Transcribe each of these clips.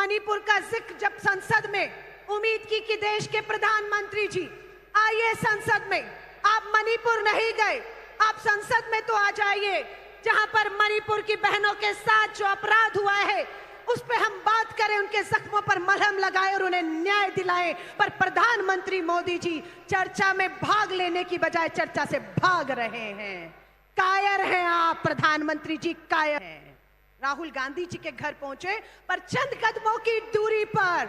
मणिपुर का जिक्र जब संसद में, उम्मीद की कि देश के प्रधानमंत्री जी आइए संसद में। आप मणिपुर नहीं गए, आप संसद में तो आ जाइए, जहां पर मणिपुर की बहनों के साथ जो अपराध हुआ है उस पे हम बात करें, उनके जख्मों पर मलहम लगाए और उन्हें न्याय दिलाएं। पर प्रधानमंत्री मोदी जी चर्चा में भाग लेने की बजाय चर्चा से भाग रहे हैं। कायर हैं आप प्रधानमंत्री जी, कायर हैं। राहुल गांधी जी के घर पहुंचे, पर चंद कदमों की दूरी पर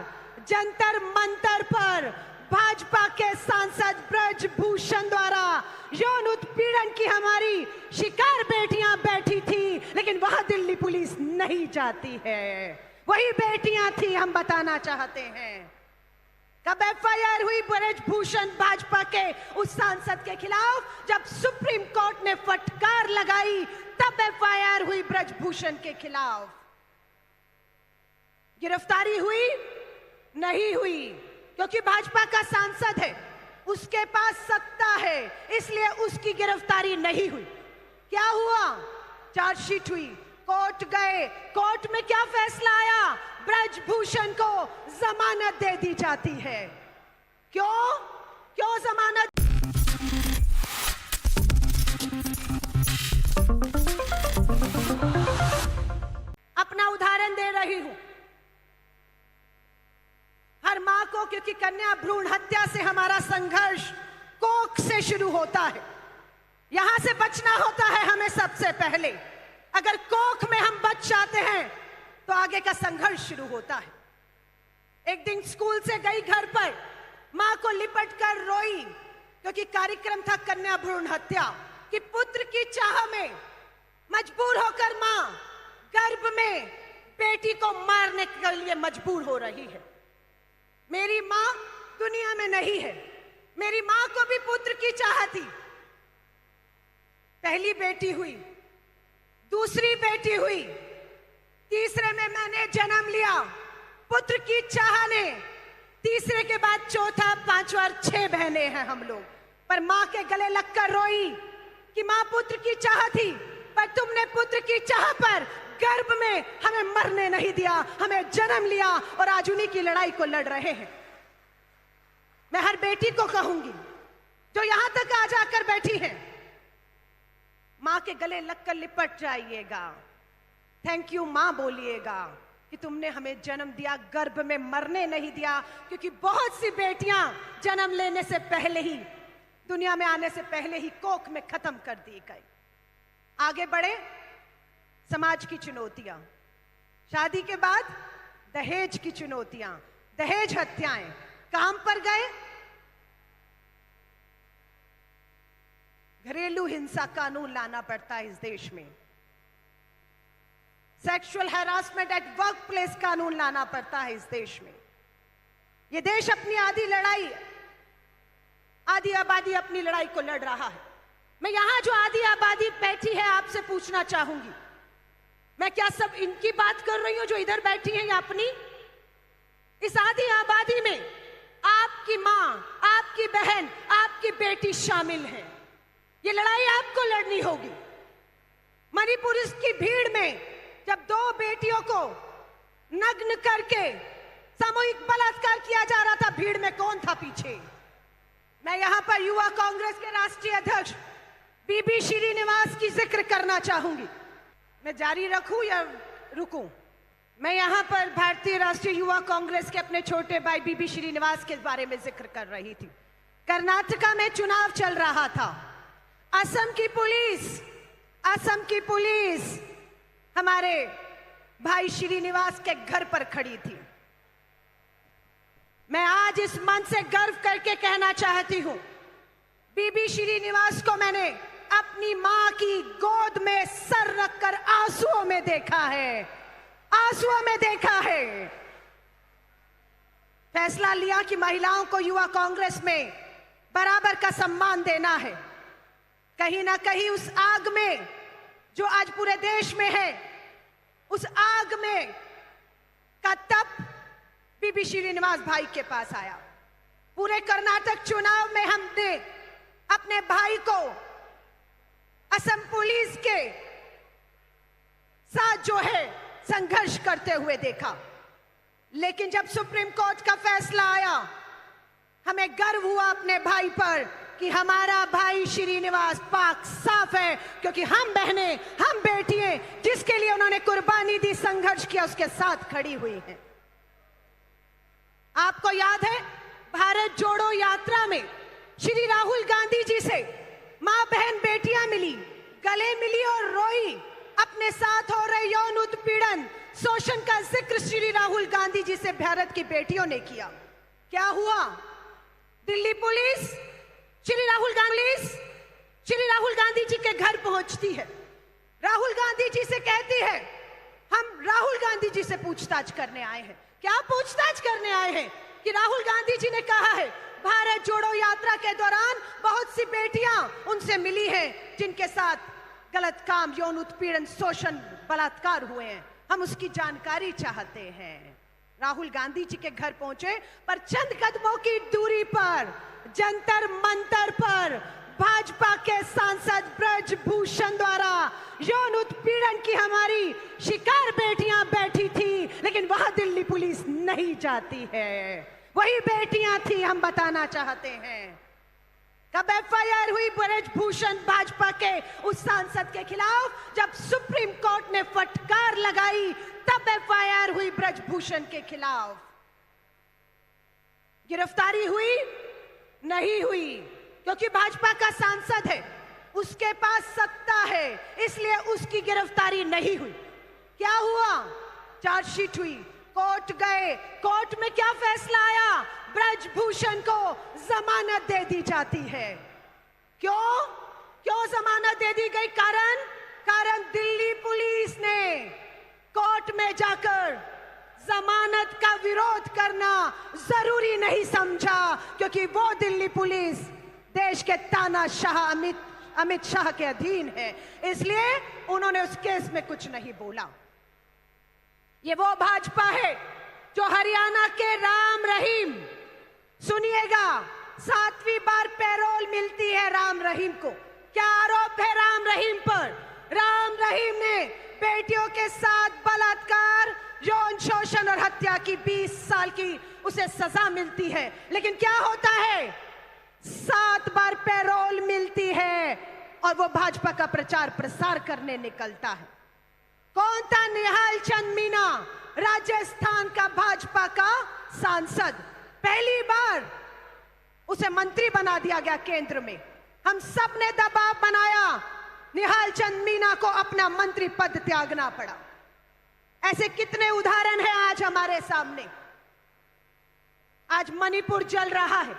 जंतर मंतर पर भाजपा के सांसद ब्रजभूषण द्वारा यौन उत्पीड़न की हमारी शिकार बेटियां बैठी थी, लेकिन वहां दिल्ली पुलिस नहीं जाती है। वही बेटियां थी, हम बताना चाहते हैं। कब एफआईआर हुई ब्रजभूषण भाजपा के उस सांसद के खिलाफ? जब सुप्रीम कोर्ट ने फटकार लगाई, तब एफआईआर हुई ब्रजभूषण के खिलाफ। गिरफ्तारी हुई? नहीं हुई, क्योंकि भाजपा का सांसद है, उसके पास सत्ता है, इसलिए उसकी गिरफ्तारी नहीं हुई। क्या हुआ? चार्जशीट हुई, कोर्ट गए, कोर्ट में क्या फैसला आया? ब्रजभूषण को जमानत दे दी जाती है। क्यों जमानत? अपना उदाहरण दे रही हूं। हर मां को, क्योंकि कन्या भ्रूण हत्या से हमारा संघर्ष कोख से शुरू होता है, यहां से बचना होता है हमें सबसे पहले। अगर कोख में हम बच जाते हैं तो आगे का संघर्ष शुरू होता है। एक दिन स्कूल से गई घर पर, मां को लिपट कर रोई, क्योंकि कार्यक्रम था कन्या भ्रूण हत्या कि पुत्र की चाह में मजबूर होकर मां गर्भ में बेटी को मारने के लिए मजबूर हो रही है। मेरी मां दुनिया में नहीं है, मेरी मां को भी पुत्र की चाह थी। पहली बेटी हुई, दूसरी बेटी हुई, तीसरे में मैंने जन्म लिया, पुत्र की चाह ने, तीसरे के बाद चौथा, पांचवा और 6 बहनें हैं हम लोग। पर मां के गले लगकर रोई कि मां पुत्र की चाह थी, पर तुमने पुत्र की चाह पर गर्भ में हमें मरने नहीं दिया, हमें जन्म लिया, और आज उन्हीं की लड़ाई को लड़ रहे हैं। मैं हर बेटी को कहूंगी जो यहां तक आ जाकर बैठी है, मां के गले लगकर लिपट जाइएगा, थैंक यू मां बोलिएगा कि तुमने हमें जन्म दिया, गर्भ में मरने नहीं दिया। क्योंकि बहुत सी बेटियां जन्म लेने से पहले ही, दुनिया में आने से पहले ही कोख में खत्म कर दी गई। आगे बढ़े, समाज की चुनौतियां, शादी के बाद दहेज की चुनौतियां, दहेज हत्याएं, काम पर गए, घरेलू हिंसा कानून लाना पड़ता है इस देश में, sexual harassment at work place कानून लाना पड़ता है इस देश में। यह देश अपनी आधी लड़ाई, आधी आबादी अपनी लड़ाई को लड़ रहा है। मैं यहां जो आधी आबादी बैठी है आपसे पूछना चाहूंगी, मैं क्या सब इनकी बात कर रही हूं जो इधर बैठी हैं, या अपनी? इस आधी आबादी में आपकी मां, आपकी बहन, आपकी बेटी शामिल है। ये लड़ाई आपको लड़नी होगी। मणिपुर की भीड़ में जब 2 बेटियों को नग्न करके सामूहिक बलात्कार किया जा रहा था, भीड़ में कौन था पीछे? मैं यहां पर युवा कांग्रेस के राष्ट्रीय अध्यक्ष बीबी श्रीनिवास की जिक्र करना चाहूंगी। मैं जारी रखूं या रुकूं? मैं यहां पर भारतीय राष्ट्रीय युवा कांग्रेस के अपने छोटे भाई बीबी श्रीनिवास के बारे में जिक्र कर रही थी। कर्नाटका में चुनाव चल रहा था, असम की पुलिस हमारे भाई श्रीनिवास के घर पर खड़ी थी। मैं आज इस मंच से गर्व करके कहना चाहती हूं, बीबी श्रीनिवास को मैंने अपनी मां की गोद में सर रखकर आंसुओं में देखा है, आंसुओं में देखा है। फैसला लिया कि महिलाओं को युवा कांग्रेस में बराबर का सम्मान देना है। कहीं ना कहीं उस आग में जो आज पूरे देश में है, उस आग में का तप बीबी श्रीनिवास भाई के पास आया। पूरे कर्नाटक चुनाव में हमने अपने भाई को असम पुलिस के साथ जो है संघर्ष करते हुए देखा। लेकिन जब सुप्रीम कोर्ट का फैसला आया, हमें गर्व हुआ अपने भाई पर कि हमारा भाई श्रीनिवास पाक साफ है, क्योंकि हम बहनें, हम बेटियां जिसके लिए उन्होंने कुर्बानी दी, संघर्ष किया, उसके साथ खड़ी हुई हैं। आपको याद है भारत जोड़ो यात्रा में श्री राहुल गांधी जी से मां बहन बेटियां मिली, गले मिली और रोई। अपने साथ हो रहे यौन उत्पीड़न, शोषण का जिक्र श्री राहुल गांधी जी से भारत की बेटियों ने किया। क्या हुआ? दिल्ली पुलिस श्री राहुल गांधी जी के घर पहुंचती है, राहुल गांधी जी से कहती है हम राहुल गांधी जी से पूछताछ करने आए हैं। क्या पूछताछ करने आए हैं? कि राहुल गांधी जी ने कहा है भारत जोड़ो यात्रा के दौरान बहुत सी बेटियां उनसे मिली हैं जिनके साथ गलत काम, यौन उत्पीड़न, शोषण, बलात्कार हुए हैं, हम उसकी जानकारी चाहते हैं। राहुल गांधी जी के घर पहुंचे, पर चंद कदमों की दूरी पर जंतर मंतर पर भाजपा के सांसद ब्रजभूषण द्वारा यौन उत्पीड़न की हमारी शिकार बेटियां बैठी थी, लेकिन वहां दिल्ली पुलिस नहीं जाती है। वही बेटियां थी, हम बताना चाहते हैं। कब एफआईआर हुई ब्रजभूषण भाजपा के उस सांसद के खिलाफ? जब सुप्रीम कोर्ट ने फटकार लगाई, तब एफआईआर हुई ब्रजभूषण के खिलाफ। गिरफ्तारी हुई? नहीं हुई, क्योंकि भाजपा का सांसद है, उसके पास सत्ता है, इसलिए उसकी गिरफ्तारी नहीं हुई। क्या हुआ? चार्जशीट हुई, कोर्ट गए, कोर्ट में क्या फैसला आया? ब्रजभूषण को जमानत दे दी जाती है। क्यों जमानत दे दी गई? कारण दिल्ली पुलिस ने कोर्ट में जाकर जमानत का विरोध करना जरूरी नहीं समझा, क्योंकि वो दिल्ली पुलिस देश के तानाशाह अमित शाह के अधीन है, इसलिए उन्होंने उस केस में कुछ नहीं बोला। ये वो भाजपा है जो हरियाणा के राम रहीम, सुनिएगा, 7वीं बार पैरोल मिलती है राम रहीम को। क्या आरोप है राम रहीम पर? राम रहीम ने बेटियों के साथ बलात्कार, यौन शोषण और हत्या की 20 साल की उसे सजा मिलती है, लेकिन क्या होता है? 7 बार पैरोल मिलती है और वो भाजपा का प्रचार प्रसार करने निकलता है। कौन था? निहाल चंद मीना, राजस्थान का भाजपा का सांसद। पहली बार उसे मंत्री बना दिया गया केंद्र में। हम सब ने दबाव बनाया, निहाल चंद मीना को अपना मंत्री पद त्यागना पड़ा। ऐसे कितने उदाहरण हैं आज हमारे सामने। आज मणिपुर जल रहा है।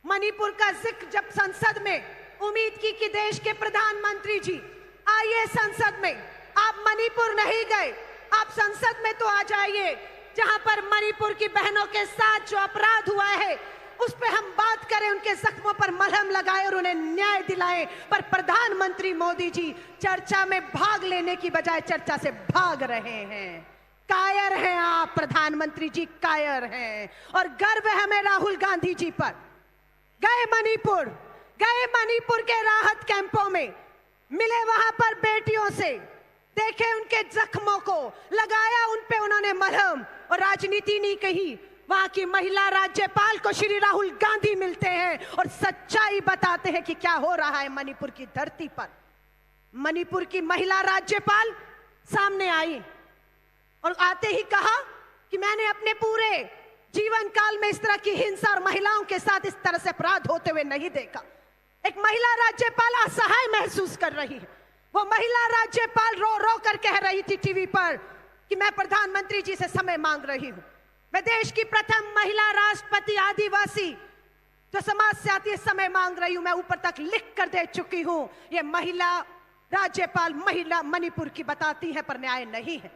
मणिपुर का जिक्र जब संसद में, उम्मीद की कि देश के प्रधानमंत्री जी आइए संसद में, आप मणिपुर नहीं गए, आप संसद में तो आ जाइए, जहां पर मणिपुर की बहनों के साथ जो अपराध हुआ है उस पर हम बात करें, उनके जख्मों पर मलहम लगाए और उन्हें न्याय दिलाएं। पर प्रधानमंत्री मोदी जी चर्चा में भाग लेने की बजाय चर्चा से भाग रहे हैं। कायर हैं आप प्रधानमंत्री जी, कायर हैं। और गर्व है हमें राहुल गांधी जी पर। गए मणिपुर के राहत कैंपों में, मिले वहां पर बेटियों से, देखे उनके जख्मों को, लगाया उन पे उन्होंने मलहम, और राजनीति नहीं कही। वहां की महिला राज्यपाल को श्री राहुल गांधी मिलते हैं और सच्चाई बताते हैं कि क्या हो रहा है मणिपुर की धरती पर। मणिपुर की महिला राज्यपाल सामने आई और आते ही कहा कि मैंने अपने पूरे जीवन काल में इस तरह की हिंसा और महिलाओं के साथ इस तरह से अपराध होते हुए नहीं देखा। एक महिला राज्यपाल असहाय महसूस कर रही है। वो महिला राज्यपाल रो रो कर कह रही थी टीवी पर कि मैं प्रधानमंत्री जी से समय मांग रही हूं। मैं देश की प्रथम महिला राष्ट्रपति आदिवासी जो समाज से आती है, समय मांग रही हूं। मैं ऊपर तक लिख कर दे चुकी हूं। ये महिला राज्यपाल महिला मणिपुर की बताती है, पर न्याय नहीं है।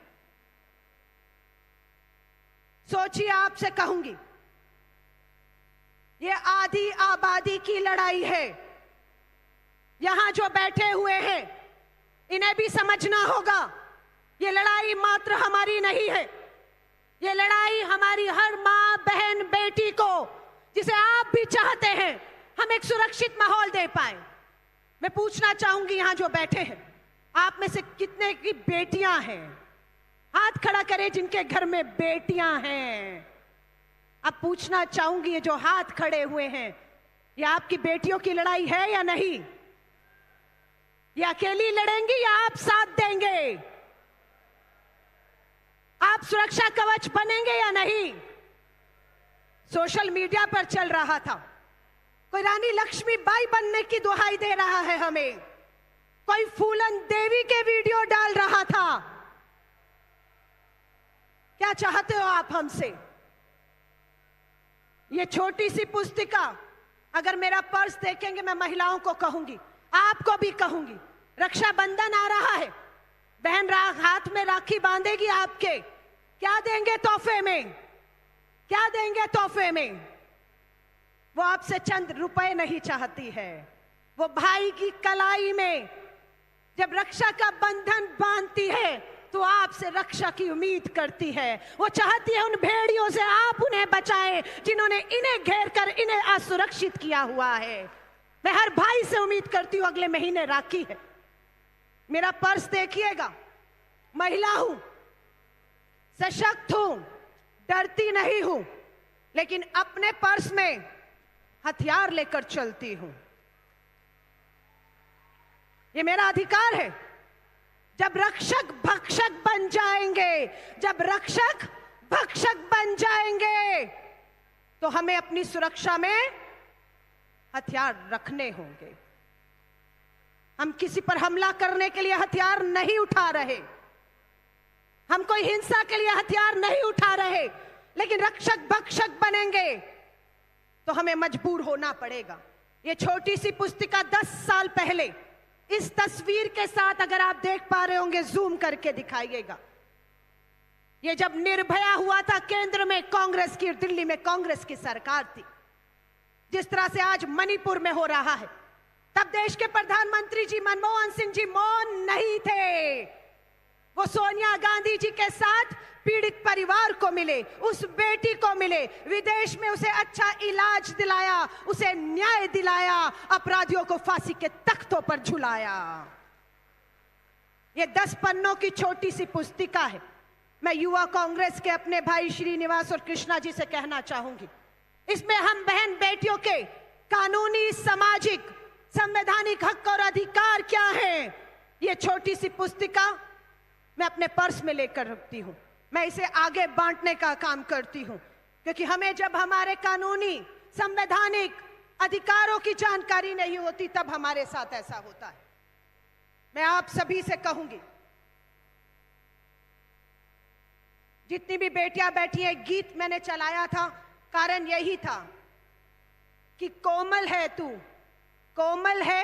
सोचिए, आपसे कहूंगी, ये आधी आबादी की लड़ाई है। यहां जो बैठे हुए हैं इन्हें भी समझना होगा, ये लड़ाई मात्र हमारी नहीं है। ये लड़ाई हमारी हर मां, बहन, बेटी को, जिसे आप भी चाहते हैं हम एक सुरक्षित माहौल दे पाए। मैं पूछना चाहूंगी, यहां जो बैठे हैं, आप में से कितने की बेटियां हैं? हाथ खड़ा करें जिनके घर में बेटियां हैं। अब पूछना चाहूंगी, ये जो हाथ खड़े हुए हैं, ये आपकी बेटियों की लड़ाई है या नहीं? ये अकेली लड़ेंगी या आप साथ देंगे? आप सुरक्षा कवच बनेंगे या नहीं? सोशल मीडिया पर चल रहा था, कोई रानी लक्ष्मीबाई बनने की दुहाई दे रहा है हमें, कोई फूलन देवी के वीडियो डाल रहा था। क्या चाहते हो आप हमसे? ये छोटी सी पुस्तिका, अगर मेरा पर्स देखेंगे, मैं महिलाओं को कहूंगी, आपको भी कहूंगी, रक्षाबंधन आ रहा है, बहन हाथ में राखी बांधेगी आपके, क्या देंगे तोहफे में? क्या देंगे तोहफे में? वो आपसे चंद रुपए नहीं चाहती है, वो भाई की कलाई में जब रक्षा का बंधन बांधती है तो आपसे रक्षा की उम्मीद करती है। वो चाहती है उन भेड़ियों से आप उन्हें बचाएं जिन्होंने इन्हें घेर कर इन्हें असुरक्षित किया हुआ है। मैं हर भाई से उम्मीद करती हूं, अगले महीने राखी है, मेरा पर्स देखिएगा, महिला हूं, सशक्त हूं, डरती नहीं हूं, लेकिन अपने पर्स में हथियार लेकर चलती हूं। ये मेरा अधिकार है। जब रक्षक भक्षक बन जाएंगे, जब रक्षक भक्षक बन जाएंगे, तो हमें अपनी सुरक्षा में हथियार रखने होंगे। हम किसी पर हमला करने के लिए हथियार नहीं उठा रहे, हम कोई हिंसा के लिए हथियार नहीं उठा रहे, लेकिन रक्षक भक्षक बनेंगे तो हमें मजबूर होना पड़ेगा। ये छोटी सी पुस्तिका 10 साल पहले इस तस्वीर के साथ, अगर आप देख पा रहे होंगे, जूम करके दिखाइएगा, ये जब निर्भया हुआ था केंद्र में कांग्रेस की, दिल्ली में कांग्रेस की सरकार थी, जिस तरह से आज मणिपुर में हो रहा है, तब देश के प्रधानमंत्री जी मनमोहन सिंह जी मौन नहीं थे। वो सोनिया गांधी जी के साथ पीड़ित परिवार को मिले, उस बेटी को मिले, विदेश में उसे अच्छा इलाज दिलाया, उसे न्याय दिलाया, अपराधियों को फांसी के तख्तों पर झुलाया। ये 10 पन्नों की छोटी सी पुस्तिका है। मैं युवा कांग्रेस के अपने भाई श्रीनिवास और कृष्णा जी से कहना चाहूंगी, इसमें हम बहन बेटियों के कानूनी, सामाजिक, संवैधानिक हक और अधिकार क्या हैं, ये छोटी सी पुस्तिका मैं अपने पर्स में लेकर रखती हूं। मैं इसे आगे बांटने का काम करती हूं, क्योंकि हमें जब हमारे कानूनी, संवैधानिक अधिकारों की जानकारी नहीं होती, तब हमारे साथ ऐसा होता है। मैं आप सभी से कहूंगी, जितनी भी बेटियां बैठी हैं, गीत मैंने चलाया था, कारण यही था कि कोमल है तू, कोमल है,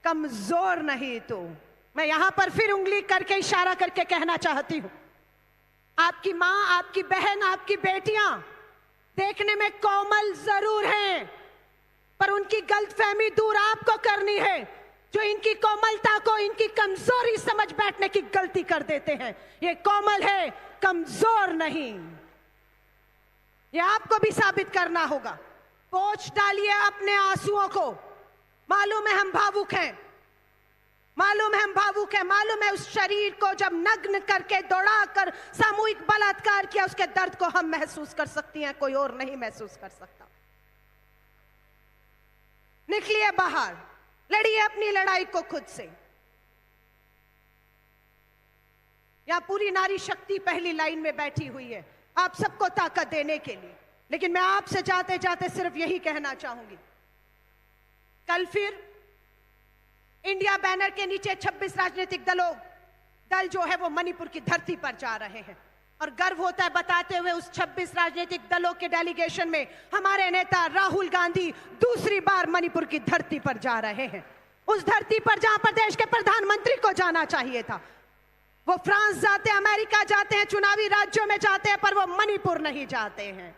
कमजोर नहीं तू। मैं यहां पर फिर उंगली करके, इशारा करके कहना चाहती हूं, आपकी मां, आपकी बहन, आपकी बेटियां देखने में कोमल जरूर हैं, पर उनकी गलतफहमी दूर आपको करनी है, जो इनकी कोमलता को इनकी कमजोरी समझ बैठने की गलती कर देते हैं। ये कोमल है, कमजोर नहीं। ये आपको भी साबित करना होगा। पोंछ डालिए अपने आंसुओं को। मालूम है हम भावुक हैं, मालूम है हम भावुक हैं, मालूम है उस शरीर को जब नग्न करके दौड़ाकर सामूहिक बलात्कार किया, उसके दर्द को हम महसूस कर सकती हैं, कोई और नहीं महसूस कर सकता। निकलिए बाहर, लड़िए अपनी लड़ाई को खुद से। यहां पूरी नारी शक्ति पहली लाइन में बैठी हुई है, आप सबको ताकत देने के लिए। लेकिन मैं आपसे जाते जाते सिर्फ यही कहना चाहूंगी, कल फिर इंडिया बैनर के नीचे 26 राजनीतिक दल जो है वो मणिपुर की धरती पर जा रहे हैं, और गर्व होता है बताते हुए उस 26 राजनीतिक दलों के डेलीगेशन में हमारे नेता राहुल गांधी दूसरी बार मणिपुर की धरती पर जा रहे हैं। उस धरती पर जहां पर देश के प्रधानमंत्री को जाना चाहिए था। वो फ्रांस जाते हैं, अमेरिका जाते हैं, चुनावी राज्यों में जाते हैं, पर वो मणिपुर नहीं जाते हैं।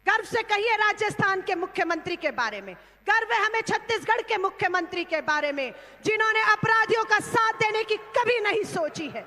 गर्व से कहिए राजस्थान के मुख्यमंत्री के बारे में, गर्व है हमें छत्तीसगढ़ के मुख्यमंत्री के बारे में, जिन्होंने अपराधियों का साथ देने की कभी नहीं सोची है।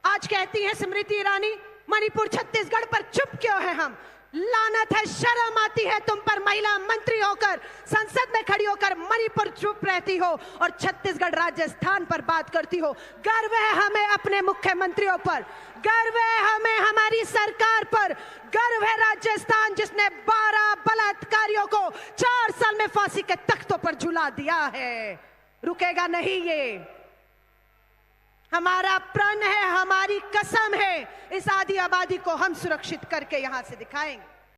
आज कहती हैं स्मृति ईरानी, मणिपुर छत्तीसगढ़ पर चुप क्यों है हम? लानत है, शर्म आती है तुम पर, महिला मंत्री होकर संसद में खड़ी होकर मणिपुर चुप रहती हो और छत्तीसगढ़ राजस्थान पर बात करती हो। गर्व है हमें अपने मुख्यमंत्रियों पर, गर्व है हमें हमारी सरकार पर, गर्व है राजस्थान जिसने 12 बलात्कारियों को 4 साल में फांसी के तख्तों पर झुला दिया है। रुकेगा नहीं ये, हमारा प्रण है, हमारी कसम है, इस आदि आबादी को हम सुरक्षित करके यहां से दिखाएंगे।